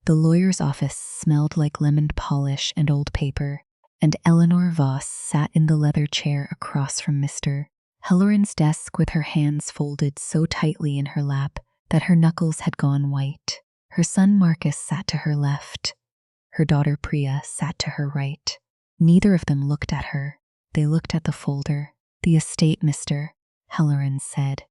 The lawyer's office smelled like lemon polish and old paper, and Eleanor Voss sat in the leather chair across from Mr. Halloran's desk with her hands folded so tightly in her lap that her knuckles had gone white. Her son Marcus sat to her left. Her daughter Priya sat to her right. Neither of them looked at her. They looked at the folder. "The estate, Mr. Halloran said,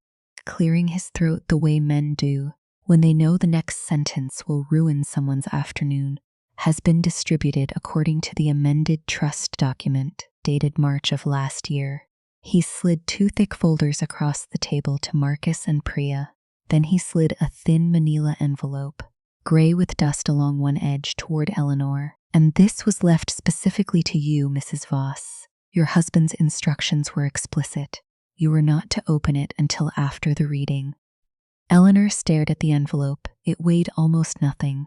clearing his throat the way men do when they know the next sentence will ruin someone's afternoon, has been distributed according to the amended trust document dated March of last year." He slid 2 thick folders across the table to Marcus and Priya. Then he slid a thin manila envelope, gray with dust along one edge, toward Eleanor. "And this was left specifically to you, Mrs. Voss. Your husband's instructions were explicit. You were not to open it until after the reading." Eleanor stared at the envelope. It weighed almost nothing.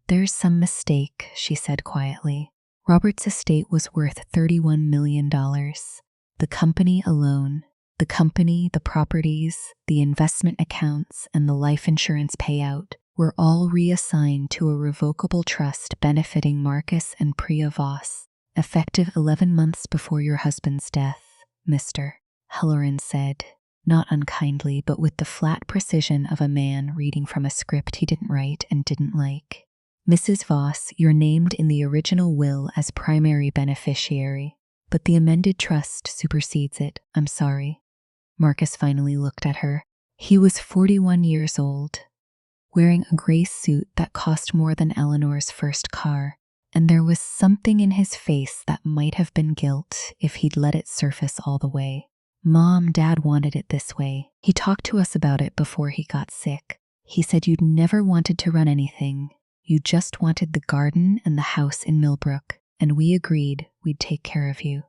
"There's some mistake," she said quietly. "Robert's estate was worth $31 million. The company alone, the company, the properties, the investment accounts, and the life insurance payout were all reassigned to a revocable trust benefiting Marcus and Priya Voss, effective 11 months before your husband's death, Mr. Halloran said, not unkindly, but with the flat precision of a man reading from a script he didn't write and didn't like. "Mrs. Voss, you're named in the original will as primary beneficiary, but the amended trust supersedes it. I'm sorry." Marcus finally looked at her. He was 41 years old, wearing a gray suit that cost more than Eleanor's first car, and there was something in his face that might have been guilt if he'd let it surface all the way. "Mom, Dad wanted it this way. He talked to us about it before he got sick. He said you'd never wanted to run anything. You just wanted the garden and the house in Millbrook, and we agreed we'd take care of you."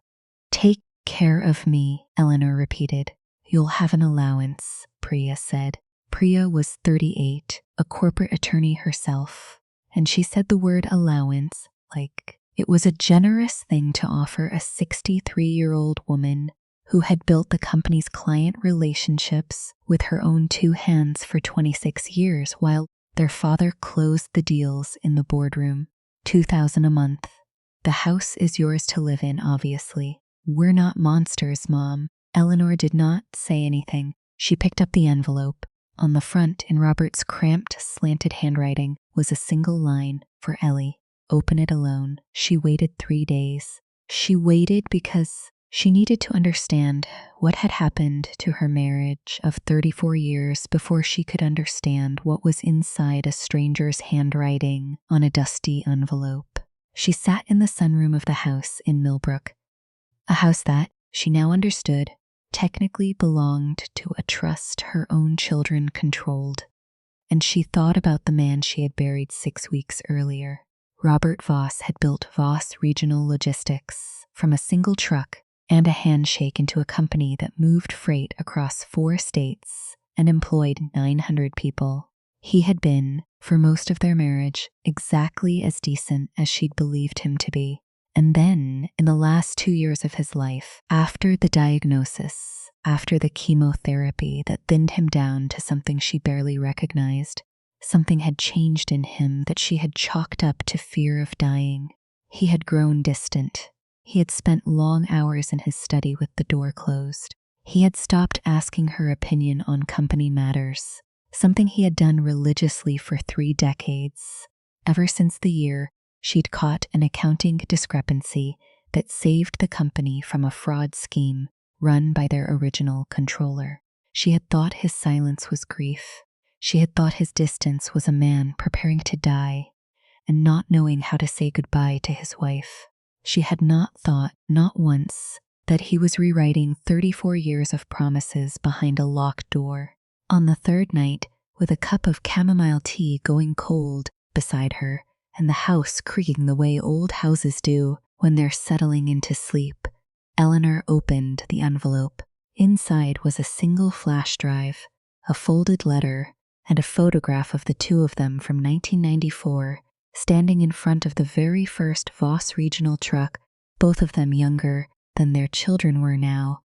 "Take care of me," Eleanor repeated. "You'll have an allowance," Priya said. Priya was 38, a corporate attorney herself, and she said the word allowance like it was a generous thing to offer a 63-year-old woman who had built the company's client relationships with her own 2 hands for 26 years while their father closed the deals in the boardroom. $2,000 a month. "The house is yours to live in, obviously. We're not monsters, Mom." Eleanor did not say anything. She picked up the envelope. On the front, in Robert's cramped, slanted handwriting, was a single line for Ellie. "Open it alone." She waited 3 days. She waited because she needed to understand what had happened to her marriage of 34 years before she could understand what was inside a stranger's handwriting on a dusty envelope. She sat in the sunroom of the house in Millbrook, a house that, she now understood, technically belonged to a trust her own children controlled, and she thought about the man she had buried 6 weeks earlier. Robert Voss had built Voss Regional Logistics from a single truck and a handshake into a company that moved freight across 4 states and employed 900 people. He had been, for most of their marriage, exactly as decent as she'd believed him to be. And then, in the last 2 years of his life, after the diagnosis, after the chemotherapy that thinned him down to something she barely recognized, something had changed in him that she had chalked up to fear of dying. He had grown distant. He had spent long hours in his study with the door closed. He had stopped asking her opinion on company matters, something he had done religiously for 3 decades, ever since the year she'd caught an accounting discrepancy that saved the company from a fraud scheme run by their original controller. She had thought his silence was grief. She had thought his distance was a man preparing to die and not knowing how to say goodbye to his wife. She had not thought, not once, that he was rewriting 34 years of promises behind a locked door. On the 3rd night, with a cup of chamomile tea going cold beside her and the house creaking the way old houses do when they're settling into sleep, Eleanor opened the envelope. Inside was a single flash drive, a folded letter, and a photograph of the 2 of them from 1994, standing in front of the very first Voss Regional truck, both of them younger than their children were now,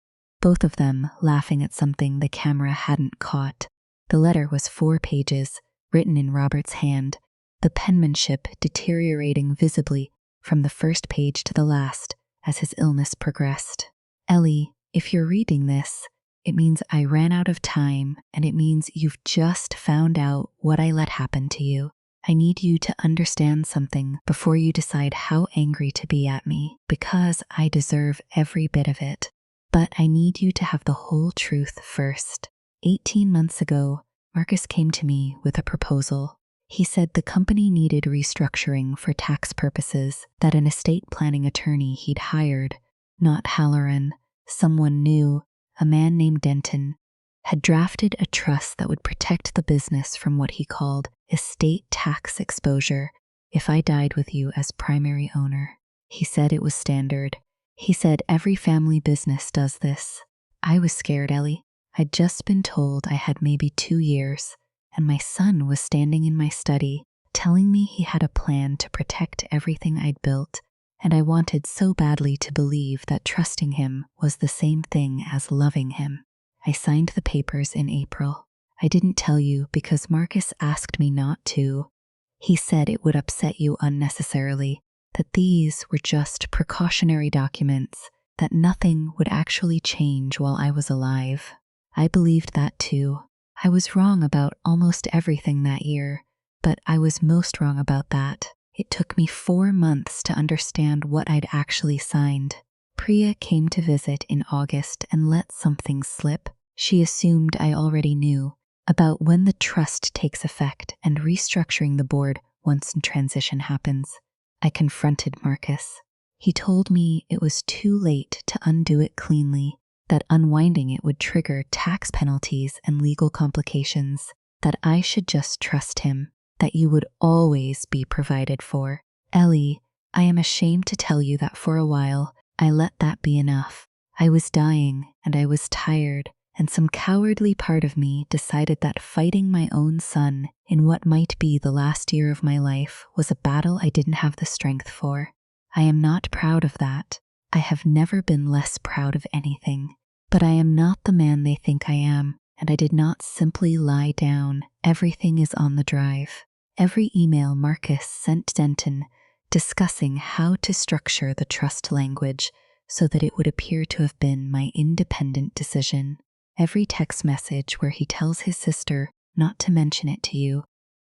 both of them laughing at something the camera hadn't caught. The letter was 4 pages, written in Robert's hand. the penmanship deteriorating visibly from the first page to the last as his illness progressed. Ellie, if you're reading this, it means I ran out of time, and it means you've just found out what I let happen to you. I need you to understand something before you decide how angry to be at me, because I deserve every bit of it. But I need you to have the whole truth first. 18 months ago, Marcus came to me with a proposal. He said the company needed restructuring for tax purposes, that an estate planning attorney he'd hired, not Halloran, someone new, a man named Denton, had drafted a trust that would protect the business from what he called estate tax exposure if I died with you as primary owner. He said it was standard. He said every family business does this. I was scared, Ellie. I'd just been told I had maybe 2 years, and my son was standing in my study telling me he had a plan to protect everything I'd built, and I wanted so badly to believe that trusting him was the same thing as loving him. I signed the papers in April. I didn't tell you because Marcus asked me not to. He said it would upset you unnecessarily, that these were just precautionary documents, that nothing would actually change while I was alive. I believed that too. I was wrong about almost everything that year, but I was most wrong about that. It took me 4 months to understand what I'd actually signed. Priya came to visit in August and let something slip. She assumed I already knew about when the trust takes effect and restructuring the board once transition happens. I confronted Marcus. He told me it was too late to undo it cleanly, that unwinding it would trigger tax penalties and legal complications, that I should just trust him, that you would always be provided for. Ellie, I am ashamed to tell you that for a while, I let that be enough. I was dying and I was tired, and some cowardly part of me decided that fighting my own son in what might be the last year of my life was a battle I didn't have the strength for. I am not proud of that. I have never been less proud of anything, but I am not the man they think I am, and I did not simply lie down. Everything is on the drive. Every email Marcus sent Denton discussing how to structure the trust language so that it would appear to have been my independent decision. Every text message where he tells his sister not to mention it to you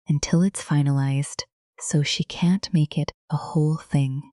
until it's finalized, so she can't make it a whole thing.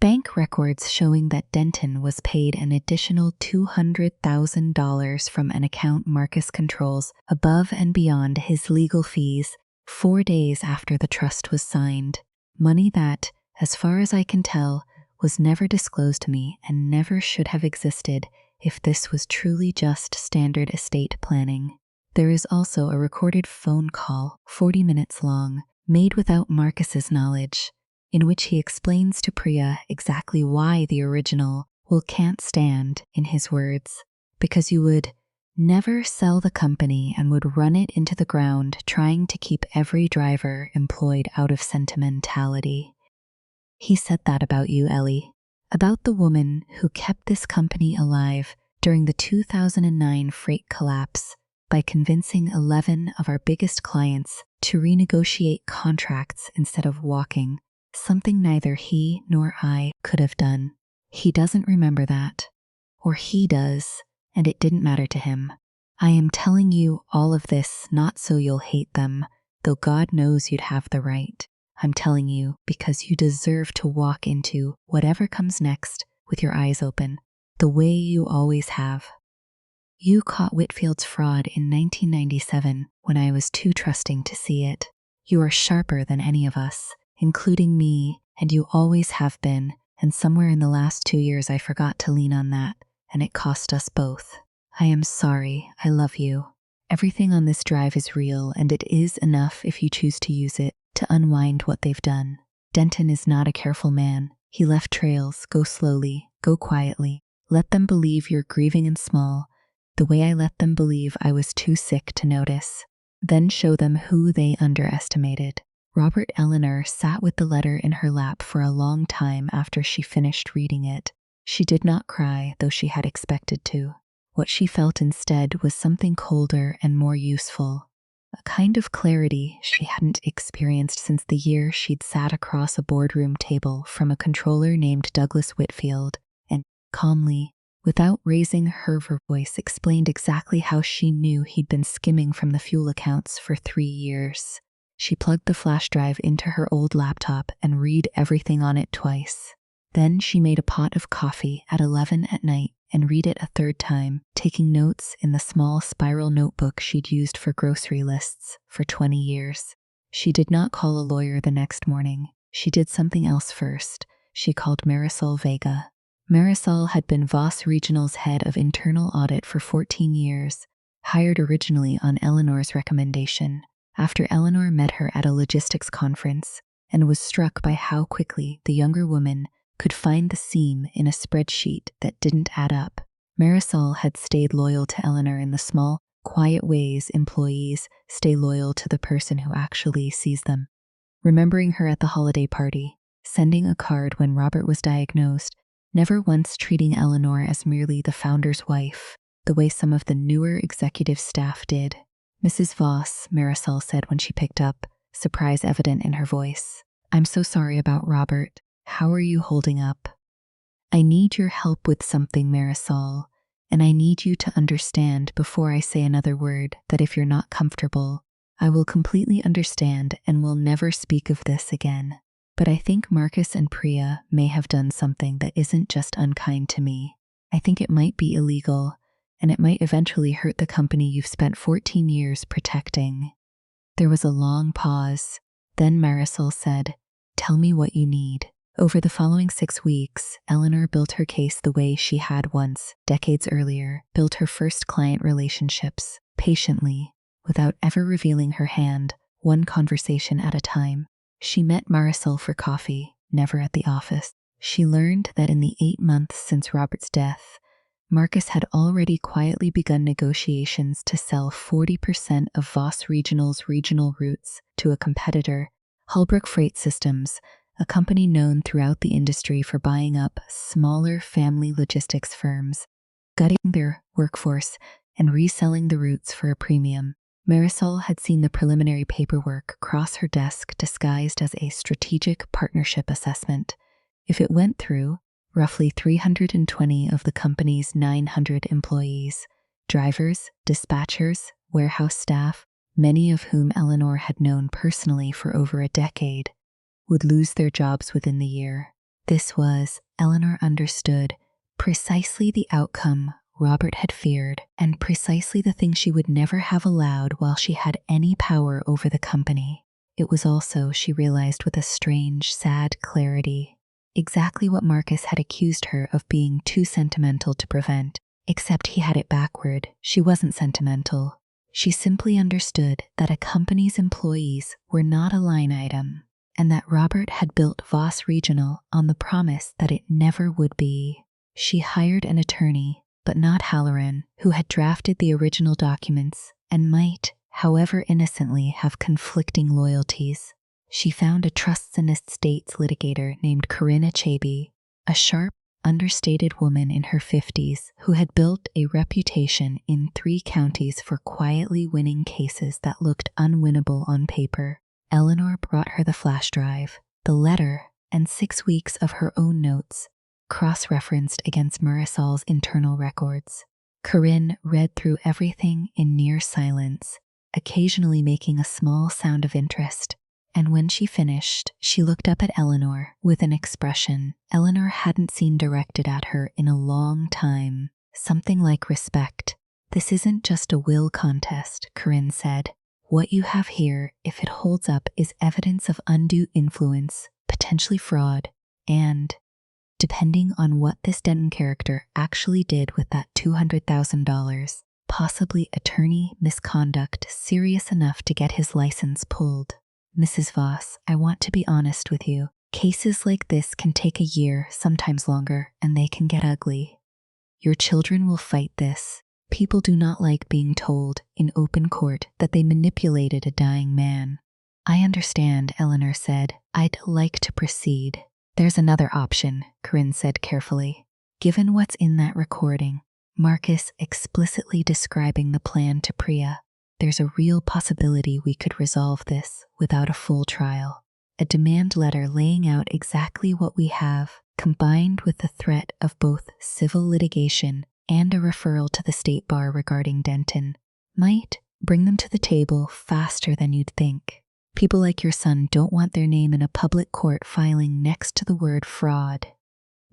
Bank records showing that Denton was paid an additional $200,000 from an account Marcus controls above and beyond his legal fees 4 days after the trust was signed. Money that, as far as I can tell, was never disclosed to me and never should have existed if this was truly just standard estate planning. There is also a recorded phone call, 40 minutes long, made without Marcus's knowledge, in which he explains to Priya exactly why the original will can't stand, in his words, because you would never sell the company and would run it into the ground trying to keep every driver employed out of sentimentality. He said that about you, Ellie, about the woman who kept this company alive during the 2009 freight collapse by convincing 11 of our biggest clients to renegotiate contracts instead of walking, something neither he nor I could have done. He doesn't remember that, or he does, and it didn't matter to him. I am telling you all of this not so you'll hate them, though God knows you'd have the right. I'm telling you because you deserve to walk into whatever comes next with your eyes open, the way you always have. You caught Whitfield's fraud in 1997 when I was too trusting to see it. You are sharper than any of us, including me, and you always have been, and somewhere in the last 2 years I forgot to lean on that, and it cost us both. I am sorry. I love you. Everything on this drive is real, and it is enough if you choose to use it to unwind what they've done. Denton is not a careful man. He left trails. Go slowly. Go quietly. Let them believe you're grieving and small, the way I let them believe I was too sick to notice. Then show them who they underestimated. Robert Eleanor sat with the letter in her lap for a long time after she finished reading it. She did not cry, though she had expected to. What she felt instead was something colder and more useful. a kind of clarity she hadn't experienced since the year she'd sat across a boardroom table from a controller named Douglas Whitfield, and calmly, without raising her voice, explained exactly how she knew he'd been skimming from the fuel accounts for 3 years. She plugged the flash drive into her old laptop and read everything on it twice. Then she made a pot of coffee at 11 at night and read it a third time, taking notes in the small spiral notebook she'd used for grocery lists for 20 years. She did not call a lawyer the next morning. She did something else first. She called Marisol Vega. Marisol had been Voss Regional's head of internal audit for 14 years, hired originally on Eleanor's recommendation, after Eleanor met her at a logistics conference and was struck by how quickly the younger woman could find the seam in a spreadsheet that didn't add up. Marisol had stayed loyal to Eleanor in the small, quiet ways employees stay loyal to the person who actually sees them. Remembering her at the holiday party, sending a card when Robert was diagnosed, never once treating Eleanor as merely the founder's wife, the way some of the newer executive staff did. Mrs. Voss, Marisol said when she picked up, surprise evident in her voice. "I'm so sorry about Robert. How are you holding up?" "I need your help with something, Marisol, and I need you to understand before I say another word that if you're not comfortable, I will completely understand and will never speak of this again. But I think Marcus and Priya may have done something that isn't just unkind to me. I think it might be illegal, and it might eventually hurt the company you've spent 14 years protecting." There was a long pause. Then Marisol said, "Tell me what you need." Over the following 6 weeks, Eleanor built her case the way she had once, decades earlier, built her first client relationships, patiently, without ever revealing her hand, one conversation at a time. She met Marisol for coffee, never at the office. She learned that in the 8 months since Robert's death, Marcus had already quietly begun negotiations to sell 40% of Voss Regional's regional routes to a competitor, Holbrook Freight Systems, a company known throughout the industry for buying up smaller family logistics firms, gutting their workforce, and reselling the routes for a premium. Marisol had seen the preliminary paperwork cross her desk disguised as a strategic partnership assessment. If it went through, roughly 320 of the company's 900 employees, drivers, dispatchers, warehouse staff, many of whom Eleanor had known personally for over a decade, would lose their jobs within the year. This was, Eleanor understood, precisely the outcome Robert had feared, and precisely the thing she would never have allowed while she had any power over the company. It was also, she realized with a strange, sad clarity, exactly what Marcus had accused her of being too sentimental to prevent, except he had it backward. She wasn't sentimental. She simply understood that a company's employees were not a line item, and that Robert had built Voss Regional on the promise that it never would be. She hired an attorney, but not Halloran, who had drafted the original documents and might, however innocently, have conflicting loyalties. She found a trusts and estates litigator named Corinna Chaby, a sharp, understated woman in her 50s who had built a reputation in 3 counties for quietly winning cases that looked unwinnable on paper. Eleanor brought her the flash drive, the letter, and 6 weeks of her own notes, cross-referenced against Marisol's internal records. Corinne read through everything in near silence, occasionally making a small sound of interest. And when she finished, she looked up at Eleanor with an expression Eleanor hadn't seen directed at her in a long time, something like respect. "This isn't just a will contest," Corinne said. "What you have here, if it holds up, is evidence of undue influence, potentially fraud, and, depending on what this Denton character actually did with that $200,000, possibly attorney misconduct serious enough to get his license pulled. Mrs. Voss, I want to be honest with you. Cases like this can take a year, sometimes longer, and they can get ugly. Your children will fight this. People do not like being told in open court that they manipulated a dying man." "I understand," Eleanor said. "I'd like to proceed." "There's another option," Corinne said carefully. "Given what's in that recording, Marcus explicitly describing the plan to Priya, there's a real possibility we could resolve this without a full trial. A demand letter laying out exactly what we have, combined with the threat of both civil litigation and a referral to the state bar regarding Denton, might bring them to the table faster than you'd think. People like your son don't want their name in a public court filing next to the word fraud.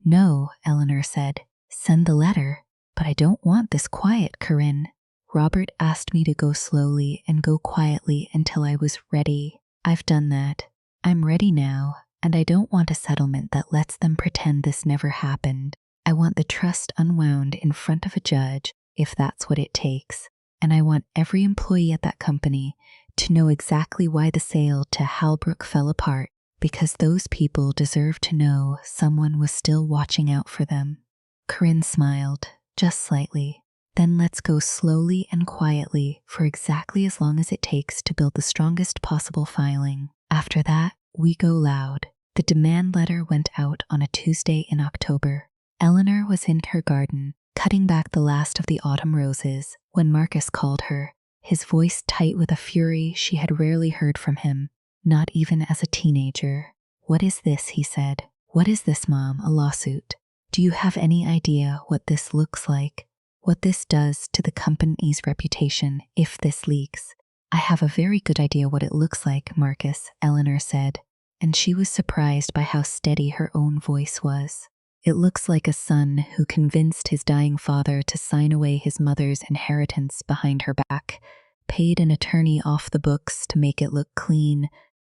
No, Eleanor said. Send the letter. But I don't want this quiet, Corinne. Robert asked me to go slowly and go quietly until I was ready. I've done that. I'm ready now, and I don't want a settlement that lets them pretend this never happened. I want the trust unwound in front of a judge, if that's what it takes. And I want every employee at that company to know exactly why the sale to Halbrook fell apart, because those people deserve to know someone was still watching out for them. Corinne smiled, just slightly. Then let's go slowly and quietly for exactly as long as it takes to build the strongest possible filing. After that, we go loud. The demand letter went out on a Tuesday in October. Eleanor was in her garden, cutting back the last of the autumn roses, when Marcus called her, his voice tight with a fury she had rarely heard from him, not even as a teenager. What is this, he said. What is this, Mom, a lawsuit? Do you have any idea what this looks like? What this does to the company's reputation if this leaks? I have a very good idea what it looks like, Marcus, Eleanor said, and she was surprised by how steady her own voice was. It looks like a son who convinced his dying father to sign away his mother's inheritance behind her back, paid an attorney off the books to make it look clean,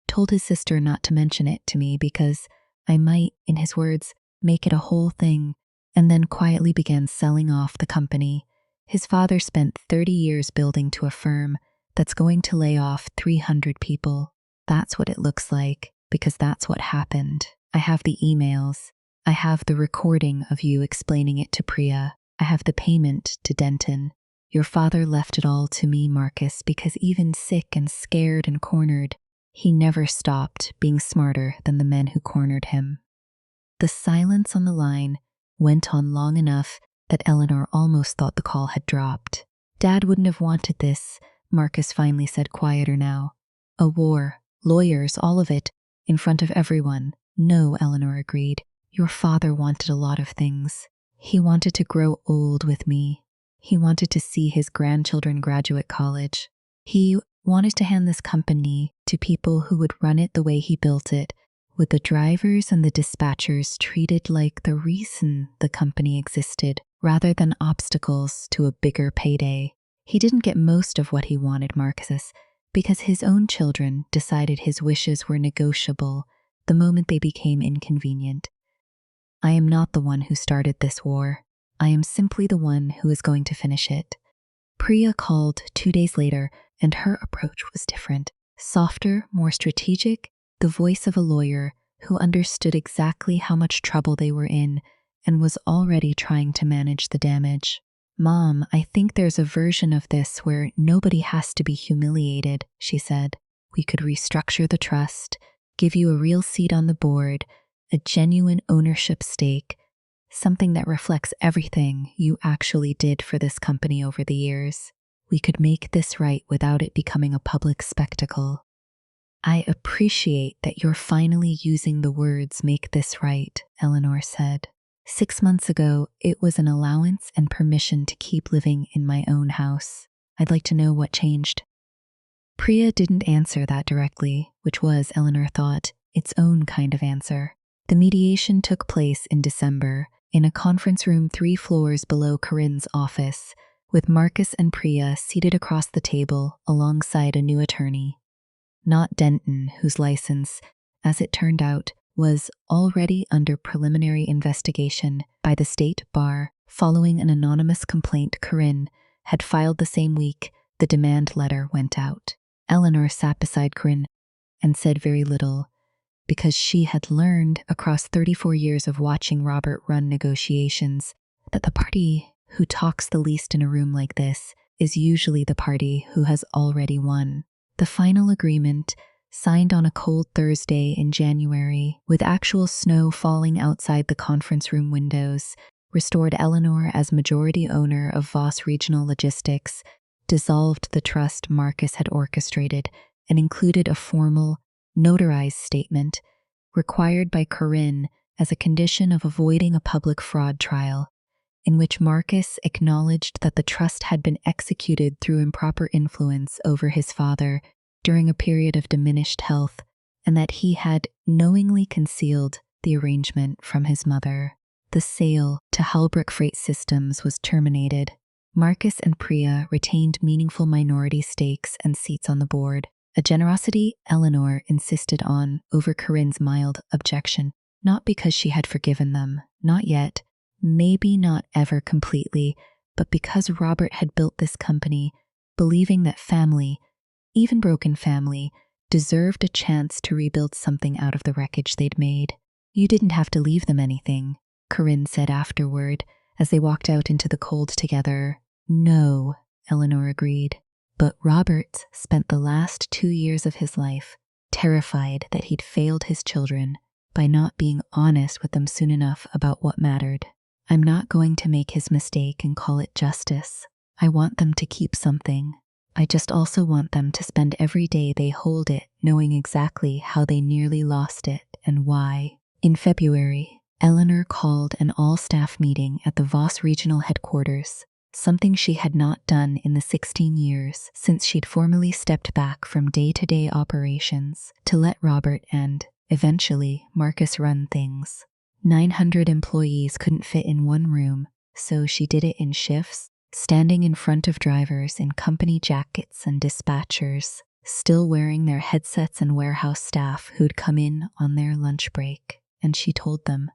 told his sister not to mention it to me because I might, in his words, make it a whole thing, and then quietly began selling off the company. His father spent 30 years building to a firm that's going to lay off 300 people. That's what it looks like, because that's what happened. I have the emails. I have the recording of you explaining it to Priya. I have the payment to Denton. Your father left it all to me, Marcus, because even sick and scared and cornered, he never stopped being smarter than the men who cornered him. The silence on the line went on long enough that Eleanor almost thought the call had dropped. Dad wouldn't have wanted this, Marcus finally said, quieter now. A war, lawyers, all of it, in front of everyone. No, Eleanor agreed. Your father wanted a lot of things. He wanted to grow old with me. He wanted to see his grandchildren graduate college. He wanted to hand this company to people who would run it the way he built it, with the drivers and the dispatchers treated like the reason the company existed, rather than obstacles to a bigger payday. He didn't get most of what he wanted, Marcus, because his own children decided his wishes were negotiable the moment they became inconvenient. I am not the one who started this war. I am simply the one who is going to finish it. Priya called 2 days later, and her approach was different. Softer, more strategic, the voice of a lawyer who understood exactly how much trouble they were in and was already trying to manage the damage. Mom, I think there's a version of this where nobody has to be humiliated, she said. We could restructure the trust, give you a real seat on the board, a genuine ownership stake, something that reflects everything you actually did for this company over the years. We could make this right without it becoming a public spectacle. I appreciate that you're finally using the words "make this right," Eleanor said. 6 months ago, it was an allowance and permission to keep living in my own house. I'd like to know what changed. Priya didn't answer that directly, which was, Eleanor thought, its own kind of answer. The mediation took place in December, in a conference room 3 floors below Corinne's office, with Marcus and Priya seated across the table alongside a new attorney. Not Denton, whose license, as it turned out, was already under preliminary investigation by the state bar following an anonymous complaint Corinne had filed the same week the demand letter went out. Eleanor sat beside Corinne and said very little, because she had learned across 34 years of watching Robert run negotiations that the party who talks the least in a room like this is usually the party who has already won. The final agreement, signed on a cold Thursday in January, with actual snow falling outside the conference room windows, restored Eleanor as majority owner of Voss Regional Logistics dissolved the trust Marcus had orchestrated and included a formal, notarized statement required by Corinne as a condition of avoiding a public fraud trial, in which Marcus acknowledged that the trust had been executed through improper influence over his father during a period of diminished health, and that he had knowingly concealed the arrangement from his mother. The sale to Halbrook Freight Systems was terminated. Marcus and Priya retained meaningful minority stakes and seats on the board, a generosity Eleanor insisted on over Corinne's mild objection, not because she had forgiven them, not yet, maybe not ever completely, but because Robert had built this company, believing that family, even broken family, deserved a chance to rebuild something out of the wreckage they'd made. "You didn't have to leave them anything," Corinne said afterward, as they walked out into the cold together. "No," Eleanor agreed. But Robert spent the last 2 years of his life terrified that he'd failed his children by not being honest with them soon enough about what mattered. "I'm not going to make his mistake and call it justice. I want them to keep something. I just also want them to spend every day they hold it knowing exactly how they nearly lost it and why." In February, Eleanor called an all-staff meeting at the Voss regional headquarters, something she had not done in the 16 years since she'd formally stepped back from day-to-day operations to let Robert and, eventually, Marcus run things. 900 employees couldn't fit in one room, so she did it in shifts, standing in front of drivers in company jackets and dispatchers, still wearing their headsets, and warehouse staff who'd come in on their lunch break. And she told them,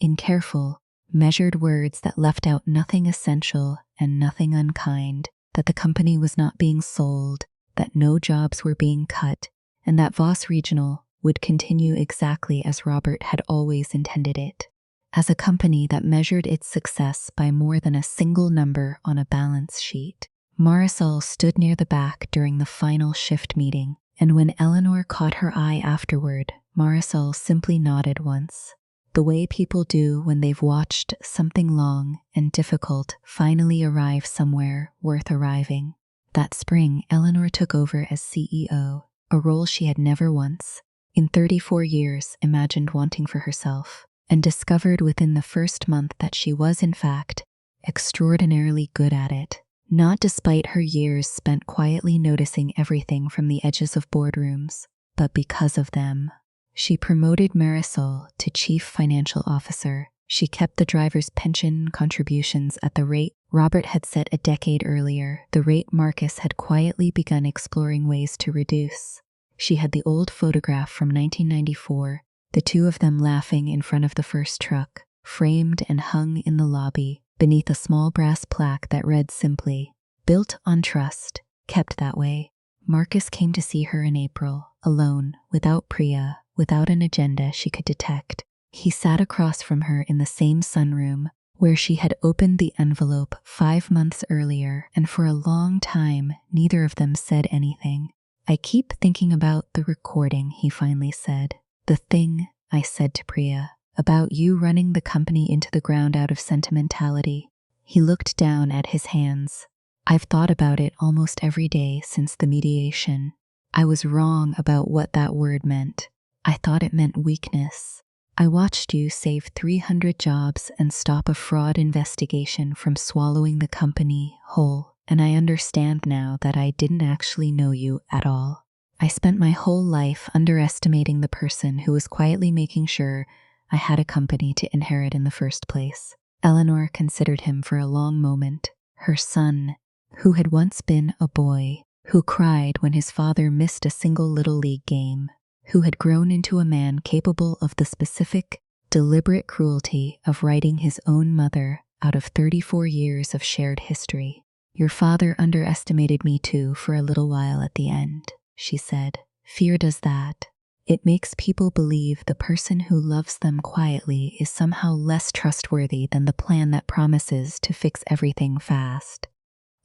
in careful, measured words that left out nothing essential and nothing unkind, that the company was not being sold, that no jobs were being cut, and that Voss Regional would continue exactly as Robert had always intended it, as a company that measured its success by more than a single number on a balance sheet. Marisol stood near the back during the final shift meeting, and when Eleanor caught her eye afterward, Marisol simply nodded once, the way people do when they've watched something long and difficult finally arrive somewhere worth arriving. That spring, Eleanor took over as CEO, a role she had never once, in 34 years, imagined wanting for herself, and discovered within the first month that she was, in fact, extraordinarily good at it. Not despite her years spent quietly noticing everything from the edges of boardrooms, but because of them. She promoted Marisol to Chief Financial Officer. She kept the driver's pension contributions at the rate Robert had set a decade earlier, the rate Marcus had quietly begun exploring ways to reduce. She had the old photograph from 1994, the two of them laughing in front of the first truck, framed and hung in the lobby, beneath a small brass plaque that read simply, "Built on trust, kept that way." Marcus came to see her in April, alone, without Priya, without an agenda she could detect. He sat across from her in the same sunroom, where she had opened the envelope 5 months earlier, and for a long time, neither of them said anything. "I keep thinking about the recording," he finally said. "The thing I said to Priya, about you running the company into the ground out of sentimentality." He looked down at his hands. "I've thought about it almost every day since the mediation. I was wrong about what that word meant. I thought it meant weakness. I watched you save 300 jobs and stop a fraud investigation from swallowing the company whole, and I understand now that I didn't actually know you at all. I spent my whole life underestimating the person who was quietly making sure I had a company to inherit in the first place." Eleanor considered him for a long moment. Her son, who had once been a boy, who cried when his father missed a single Little League game, who had grown into a man capable of the specific, deliberate cruelty of writing his own mother out of 34 years of shared history. "Your father underestimated me too for a little while at the end," she said. "Fear does that. It makes people believe the person who loves them quietly is somehow less trustworthy than the plan that promises to fix everything fast.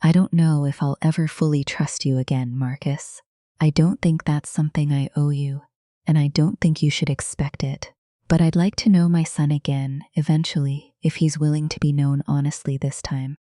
I don't know if I'll ever fully trust you again, Marcus. I don't think that's something I owe you, and I don't think you should expect it. But I'd like to know my son again, eventually, if he's willing to be known honestly this time."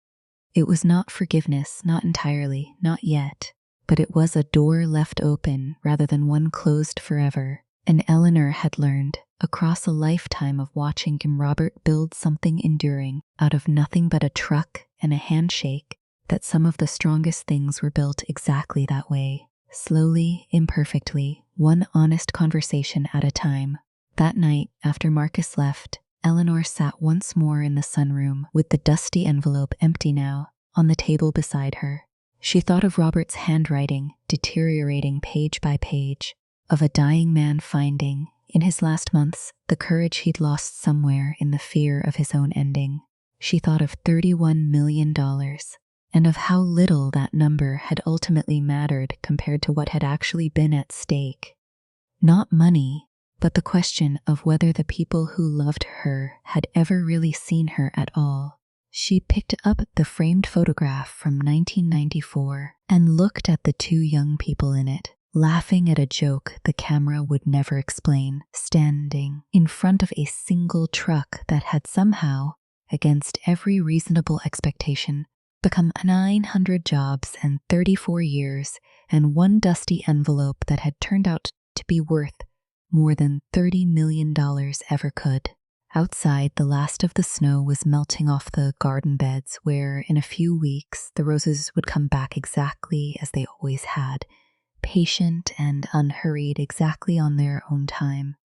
It was not forgiveness, not entirely, not yet, but it was a door left open rather than one closed forever. And Eleanor had learned, across a lifetime of watching Robert build something enduring out of nothing but a truck and a handshake, that some of the strongest things were built exactly that way, slowly, imperfectly, one honest conversation at a time. That night, after Marcus left, Eleanor sat once more in the sunroom with the dusty envelope empty now, on the table beside her. She thought of Robert's handwriting, deteriorating page by page, of a dying man finding, in his last months, the courage he'd lost somewhere in the fear of his own ending. She thought of $31 million, and of how little that number had ultimately mattered compared to what had actually been at stake. Not money, but the question of whether the people who loved her had ever really seen her at all. She picked up the framed photograph from 1994 and looked at the two young people in it, laughing at a joke the camera would never explain, standing in front of a single truck that had somehow, against every reasonable expectation, become 900 jobs and 34 years and one dusty envelope that had turned out to be worth more than $30 million ever could. Outside, the last of the snow was melting off the garden beds where, in a few weeks, the roses would come back exactly as they always had, patient and unhurried exactly on their own time.